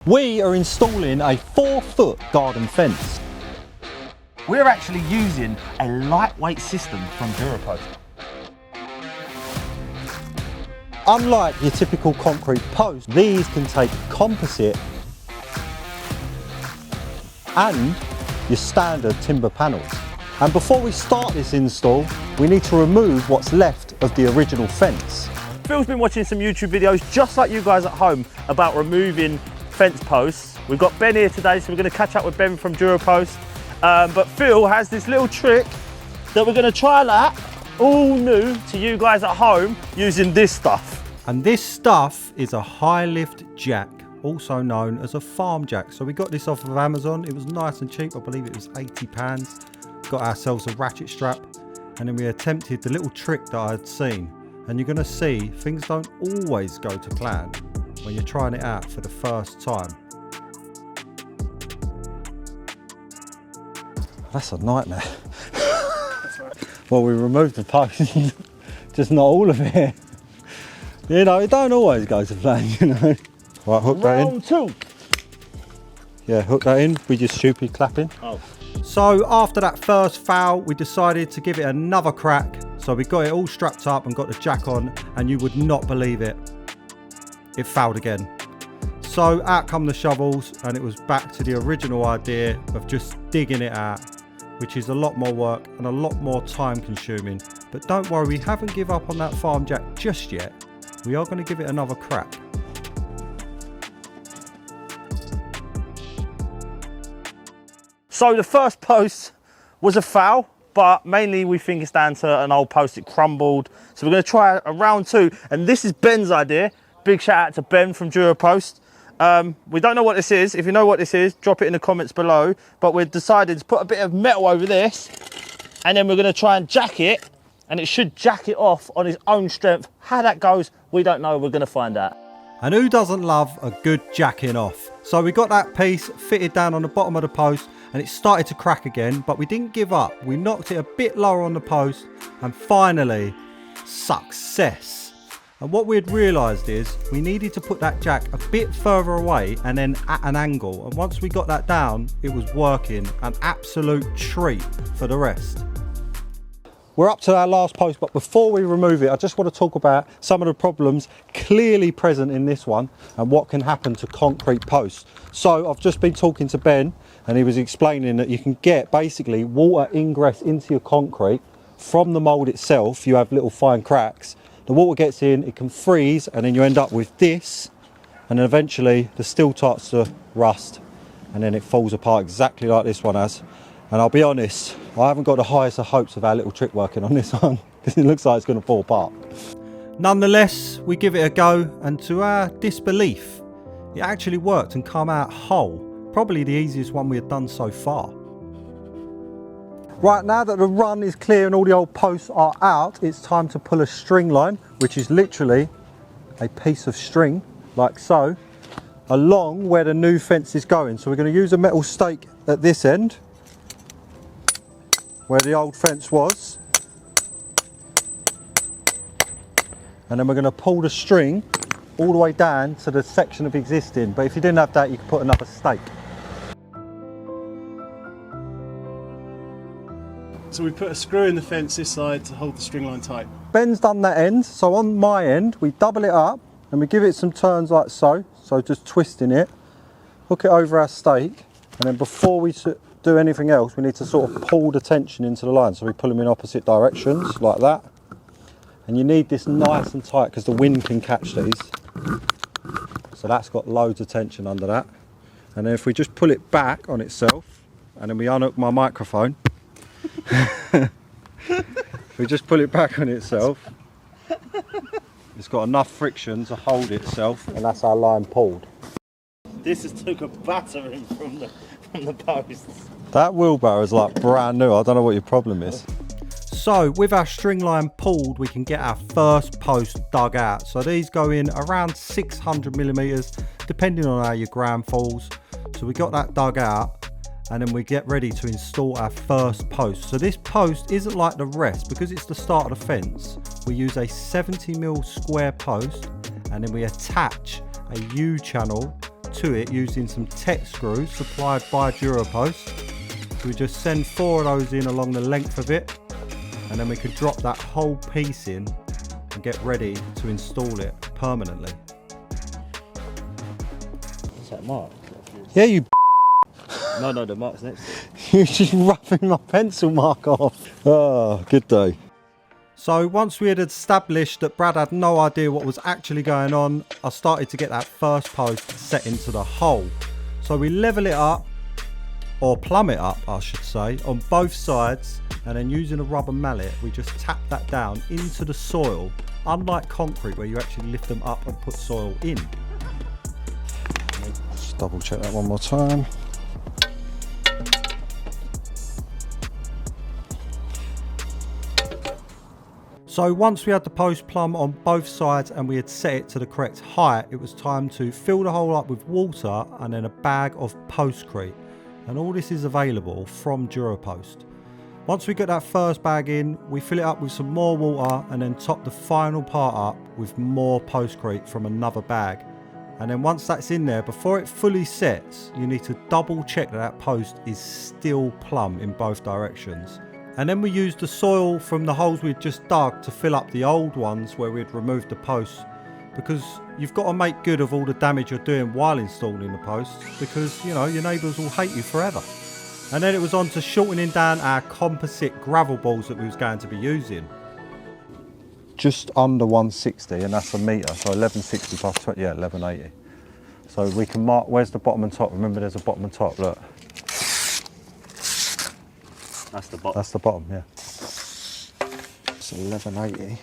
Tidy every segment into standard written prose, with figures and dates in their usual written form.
We are installing a 4-foot garden fence. We're actually using a lightweight system from Durapost. Unlike your typical concrete post, these can take composite and your standard timber panels. And before we start this install, we need to remove what's left of the original fence. Phil's been watching some YouTube videos just like you guys at home about removing fence posts. We've got Ben here today, so we're going to catch up with Ben from Durapost. But Phil has this little trick that we're going to try that all new to you guys at home using this stuff. And this stuff is a high lift jack, also known as a farm jack. So we got this off of Amazon. It was nice and cheap. I believe it was £80. Got ourselves a ratchet strap, and then we attempted the little trick that I had seen. And you're going to see things don't always go to plan when you're trying it out for the first time. That's a nightmare. Well, we removed the post, just not all of it. You know, it don't always go to plan, you know. Right, hook that in. Round two. Yeah, hook that in. We just stupid clapping. Oh. So after that first foul, we decided to give it another crack. So we got it all strapped up and got the jack on, and you would not believe it. It fouled again. So out come the shovels, and it was back to the original idea of just digging it out, which is a lot more work and a lot more time consuming. But don't worry, we haven't given up on that farm jack just yet. We are going to give it another crack. So the first post was a foul, but mainly we think it's down to an old post, it crumbled. So we're going to try a round two, and this is Ben's idea. Big shout out to Ben from Durapost. We don't know what this is. If you know what this is, drop it in the comments below. But we've decided to put a bit of metal over this, and then we're going to try and jack it, and it should jack it off on its own strength. How that goes, we don't know. We're going to find out. And who doesn't love a good jacking off? So we got that piece fitted down on the bottom of the post, and it started to crack again, but we didn't give up. We knocked it a bit lower on the post, and finally, success. And what we had realised is we needed to put that jack a bit further away and then at an angle. And once we got that down, it was working. An absolute treat for the rest. We're up to our last post, but before we remove it, I just want to talk about some of the problems clearly present in this one and what can happen to concrete posts. So I've just been talking to Ben, and he was explaining that you can get basically water ingress into your concrete from the mould itself. You have little fine cracks. The water gets in, it can freeze, and then you end up with this, and then eventually the steel starts to rust, and then it falls apart exactly like this one has. And I'll be honest, I haven't got the highest of hopes of our little trick working on this one, because it looks like it's going to fall apart. Nonetheless, we give it a go, and to our disbelief, it actually worked and come out whole. Probably the easiest one we have done so far. Right, now that the run is clear and all the old posts are out, it's time to pull a string line, which is literally a piece of string, like so, along where the new fence is going. So we're going to use a metal stake at this end, where the old fence was. And then we're going to pull the string all the way down to the section of existing. But if you didn't have that, you could put another stake. So we put a screw in the fence this side to hold the string line tight. Ben's done that end, so on my end we double it up and we give it some turns like so, so just twisting it, hook it over our stake, and then before we do anything else we need to sort of pull the tension into the line, so we pull them in opposite directions like that. And you need this nice and tight because the wind can catch these, so that's got loads of tension under that. And then if we just pull it back on itself, and then we unhook my microphone, we just pull it back on itself. It's got enough friction to hold itself, and that's our line pulled. This has took a battering from the posts. That wheelbarrow is like brand new. I don't know what your problem is. So with our string line pulled, we can get our first post dug out. So these go in around 600 millimeters, depending on how your ground falls. So we got that dug out, and then we get ready to install our first post. So this post isn't like the rest because it's the start of the fence. We use a 70mm square post, and then we attach a U channel to it using some Tet screws supplied by Durapost. So we just send 4 of those in along the length of it, and then we can drop that whole piece in and get ready to install it permanently. Is that mark? Yeah, you No, the mark's next to it. You're just rubbing my pencil mark off. Oh, good day. So once we had established that Brad had no idea what was actually going on, I started to get that first post set into the hole. So we level it up, or plumb it up I should say, on both sides, and then using a rubber mallet we just tap that down into the soil, unlike concrete where you actually lift them up and put soil in. Just double check that one more time. So once we had the post plumb on both sides and we had set it to the correct height, it was time to fill the hole up with water and then a bag of postcrete. And all this is available from Durapost. Once we get that first bag in, we fill it up with some more water and then top the final part up with more postcrete from another bag. And then once that's in there, before it fully sets, you need to double check that that post is still plumb in both directions. And then we used the soil from the holes we'd just dug to fill up the old ones where we'd removed the posts, because you've got to make good of all the damage you're doing while installing the posts, because you know your neighbours will hate you forever. And then it was on to shortening down our composite gravel balls that we was going to be using. Just under 160, and that's a metre, so 1160 plus 20, yeah, 1180. So we can mark, where's the bottom and top? Remember there's a bottom and top, look. That's the bottom. That's the bottom, yeah. It's 1180.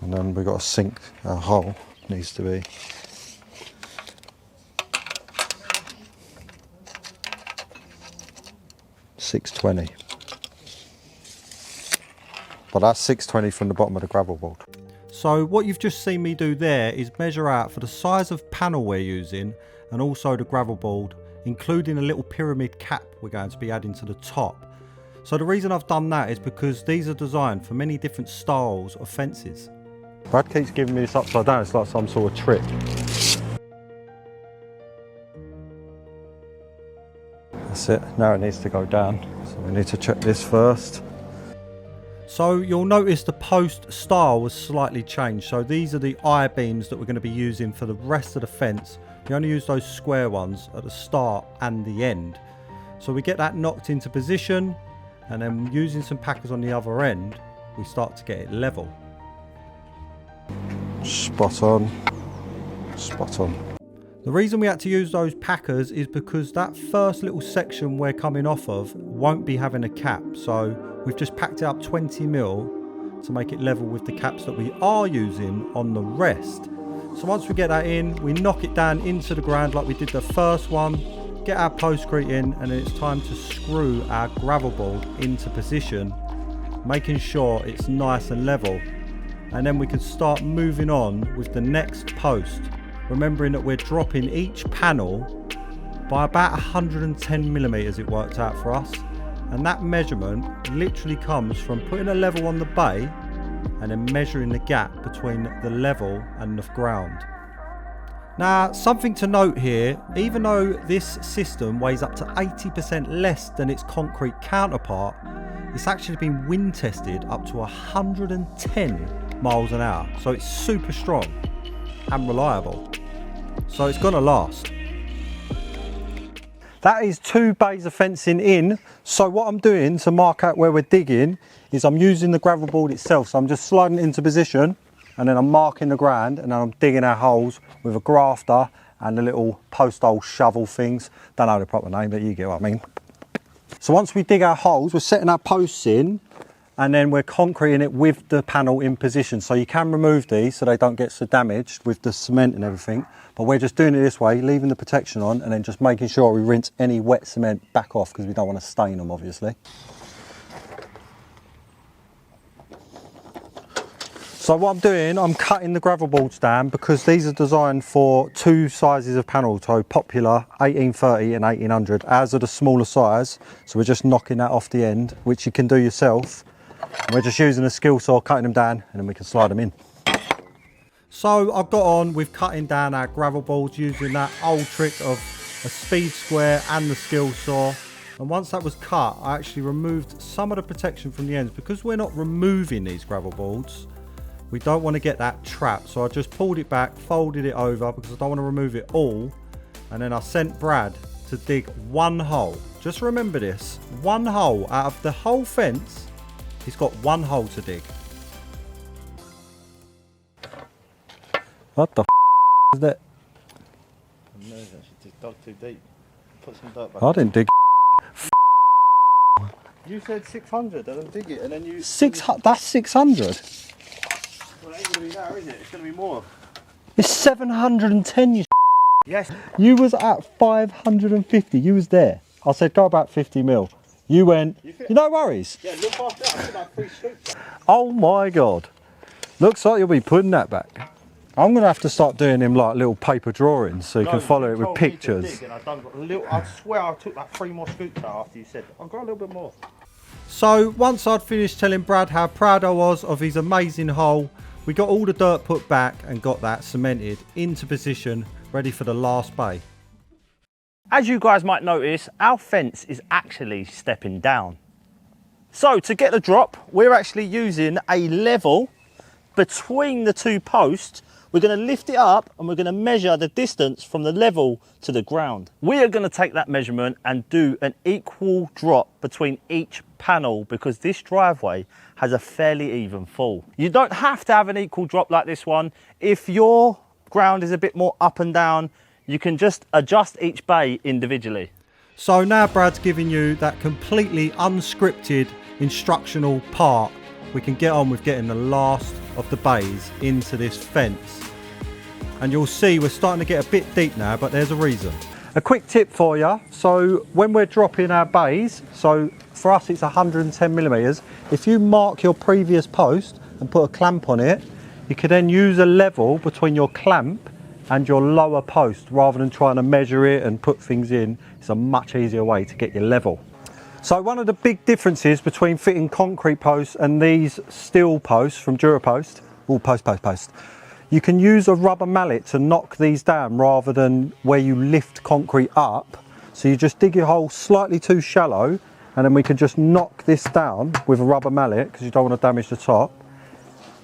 And then we've got to sink our hole, needs to be. $620. But that's 620 from the bottom of the gravel board. So what you've just seen me do there is measure out for the size of panel we're using and also the gravel board, including a little pyramid cap we're going to be adding to the top. So the reason I've done that is because these are designed for many different styles of fences. Brad keeps giving me this upside down, it's like some sort of trick. That's it, now it needs to go down. So we need to check this first. So you'll notice the post style was slightly changed. So these are the I-beams that we're going to be using for the rest of the fence. We only use those square ones at the start and the end. So we get that knocked into position, and then using some packers on the other end, we start to get it level. Spot on. Spot on. The reason we had to use those packers is because that first little section we're coming off of won't be having a cap. So we've just packed it up 20mm to make it level with the caps that we are using on the rest. So once we get that in, we knock it down into the ground like we did the first one, get our postcrete in, and then it's time to screw our gravel board into position, making sure it's nice and level. And then we can start moving on with the next post, remembering that we're dropping each panel by about 110mm it worked out for us. And that measurement literally comes from putting a level on the bay and then measuring the gap between the level and the ground. Now, something to note here, even though this system weighs up to 80% less than its concrete counterpart, it's actually been wind tested up to 110 miles an hour. So it's super strong and reliable. So it's gonna last. That is 2 bays of fencing in. So what I'm doing to mark out where we're digging is I'm using the gravel board itself. So I'm just sliding it into position, and then I'm marking the ground, and then I'm digging our holes with a grafter and the little post hole shovel things. Don't know the proper name, but you get what I mean. So once we dig our holes, we're setting our posts in, and then we're concreting it with the panel in position. So you can remove these so they don't get so damaged with the cement and everything, but we're just doing it this way, leaving the protection on, and then just making sure we rinse any wet cement back off, because we don't want to stain them, obviously. So what I'm doing, I'm cutting the gravel boards down, because these are designed for 2 sizes of panel, so popular 1830 and 1800. Ours are the smaller size, so we're just knocking that off the end, which you can do yourself. And we're just using a skill saw, cutting them down, and then we can slide them in. So I got on with cutting down our gravel boards using that old trick of a speed square and the skill saw. And once that was cut, I actually removed some of the protection from the ends. Because we're not removing these gravel boards, we don't want to get that trap. So I just pulled it back, folded it over because I don't want to remove it all. And then I sent Brad to dig one hole. Just remember this, one hole out of the whole fence. He's got one hole to dig. What the is that? No, actually just dug too deep. Put some dirt back. I didn't dig. You said 600 and then dig it and then you... That's 600. Well, it ain't going to be that, is it? It's going to be more. It's 710, you Yes. You was at 550. You was there. I said, go about 50 mil. You went, you no worries. Yeah, look after that. I put about 3 scoops. Oh my God. Looks like you'll be putting that back. I'm going to have to start doing him like little paper drawings so you can follow it with pictures. I swear I took like 3 more scoops out after you said, I've got a little bit more. So once I'd finished telling Brad how proud I was of his amazing hole, we got all the dirt put back and got that cemented into position, ready for the last bay. As you guys might notice, our fence is actually stepping down. So to get the drop, we're actually using a level between the 2 posts. We're going to lift it up and we're going to measure the distance from the level to the ground. We are going to take that measurement and do an equal drop between each panel because this driveway has a fairly even fall. You don't have to have an equal drop like this one. If your ground is a bit more up and down, you can just adjust each bay individually. So now Brad's giving you that completely unscripted instructional part. We can get on with getting the last of the bays into this fence. And you'll see we're starting to get a bit deep now, but there's a reason. A quick tip for you. So when we're dropping our bays, so for us it's 110 millimeters. If you mark your previous post and put a clamp on it, you can then use a level between your clamp and your lower post rather than trying to measure it and put things in. It's a much easier way to get your level. So one of the big differences between fitting concrete posts and these steel posts from Durapost, post. You can use a rubber mallet to knock these down rather than where you lift concrete up. So you just dig your hole slightly too shallow and then we can just knock this down with a rubber mallet because you don't want to damage the top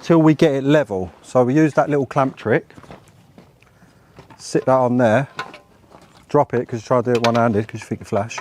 till we get it level. So we use that little clamp trick. Sit that on there, drop it because you try to do it one-handed because you think you flash.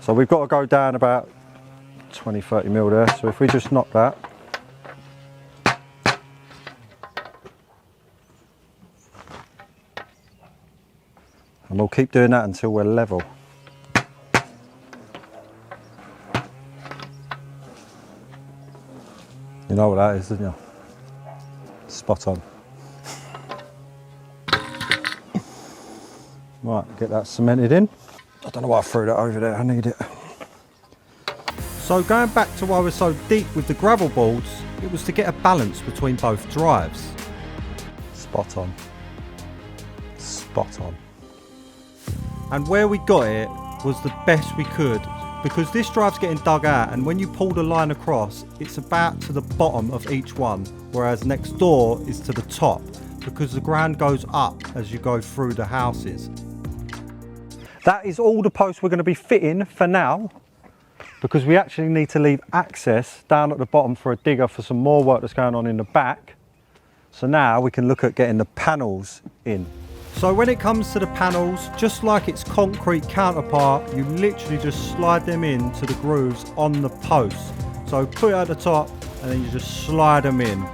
So we've got to go down about 20-30 mil there. So if we just knock that. And we'll keep doing that until we're level. You know what that is, don't you? Spot on. Right, get that cemented in. I don't know why I threw that over there, I need it. So going back to why we're so deep with the gravel boards, it was to get a balance between both drives. Spot on. Spot on. And where we got it was the best we could because this drive's getting dug out and when you pull the line across, it's about to the bottom of each one, whereas next door is to the top because the ground goes up as you go through the houses. That is all the posts we're going to be fitting for now because we actually need to leave access down at the bottom for a digger for some more work that's going on in the back. So now we can look at getting the panels in. So when it comes to the panels, just like its concrete counterpart, you literally just slide them into the grooves on the posts. So put it at the top and then you just slide them in.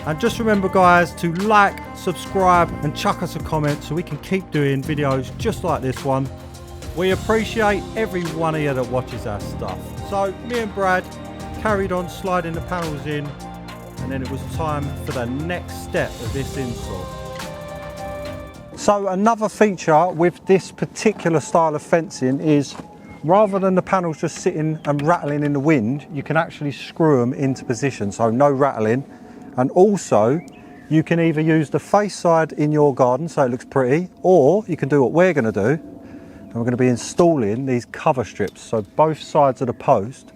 And just remember guys to like, subscribe and chuck us a comment so we can keep doing videos just like this one. We appreciate every one of you that watches our stuff. So me and Brad carried on sliding the panels in and then it was time for the next step of this install. So another feature with this particular style of fencing is rather than the panels just sitting and rattling in the wind, you can actually screw them into position, so no rattling. And also you can either use the face side in your garden so it looks pretty, or you can do what we're going to do and we're going to be installing these cover strips. So both sides of the post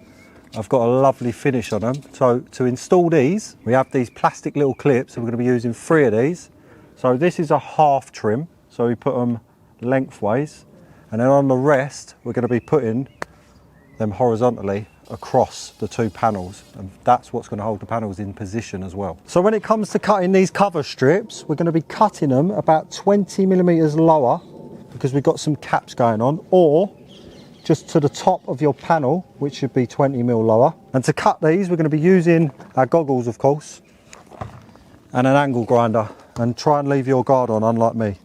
have got a lovely finish on them. So to install these, we have these plastic little clips, and we're going to be using 3 of these. So this is a half trim, so we put them lengthways, and then on the rest, we're going to be putting them horizontally across the 2 panels, and that's what's going to hold the panels in position as well. So when it comes to cutting these cover strips, we're going to be cutting them about 20 millimeters lower, because we've got some caps going on, or just to the top of your panel, which should be 20 mil lower. And to cut these, we're going to be using our goggles, of course, and an angle grinder, and try and leave your guard on, unlike me.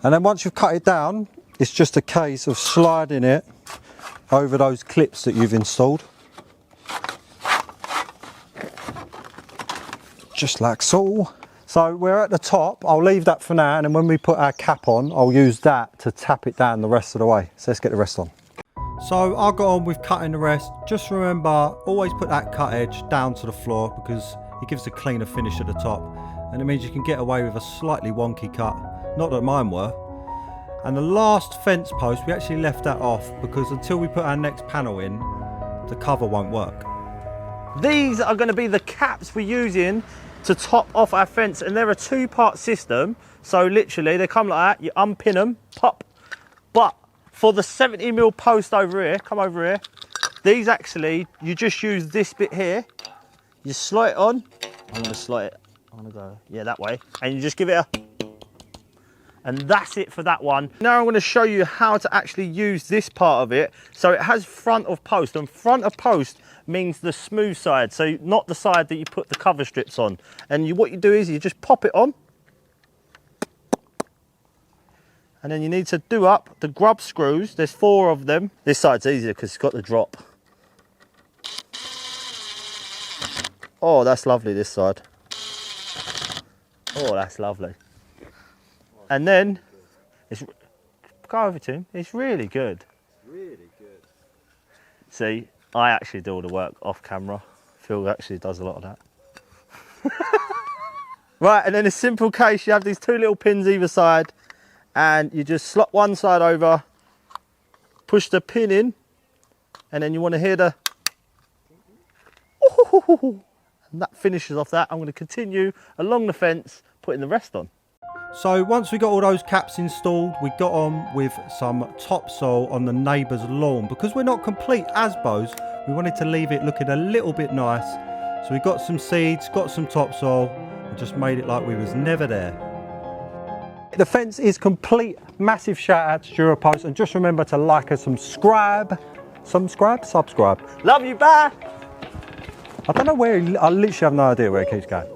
And then once you've cut it down, it's just a case of sliding it over those clips that you've installed. Just like so. So we're at the top, I'll leave that for now, and then when we put our cap on, I'll use that to tap it down the rest of the way. So let's get the rest on. So I'll go on with cutting the rest. Just remember, always put that cut edge down to the floor, because it gives a cleaner finish at the top. And it means you can get away with a slightly wonky cut. Not that mine were. And the last fence post, we actually left that off because until we put our next panel in, the cover won't work. These are going to be the caps we're using to top off our fence, and they're a 2-part system. So literally they come like that, you unpin them, pop. But for the 70 mil post over here, come over here, these actually, you just use this bit here, you slot it on. I'm going to slot it, I'm going to go, yeah, that way. And you just give it a, and that's it for that one. Now I'm going to show you how to actually use this part of it. So it has front of post, and front of post means the smooth side, so not the side that you put the cover strips on. And what you do is you just pop it on, and then you need to do up the grub screws. There's 4 of them. This side's easier because it's got the drop. Oh, that's lovely, this side. Oh, that's lovely. And then, go over to him, it's really good. Really good. See, I actually do all the work off camera. Phil actually does a lot of that. Right, and in a simple case, you have these 2 little pins either side, and you just slot one side over, push the pin in, and then you want to hear the, and that finishes off that. I'm going to continue along the fence, putting the rest on. So once we got all those caps installed, we got on with some topsoil on the neighbour's lawn. Because we're not complete asbos, we wanted to leave it looking a little bit nice. So we got some seeds, got some topsoil, and just made it like we was never there. The fence is complete. Massive shout out to Durapost, and just remember to like and subscribe. Subscribe. Love you, bye. I don't know where, I literally have no idea where it keeps going.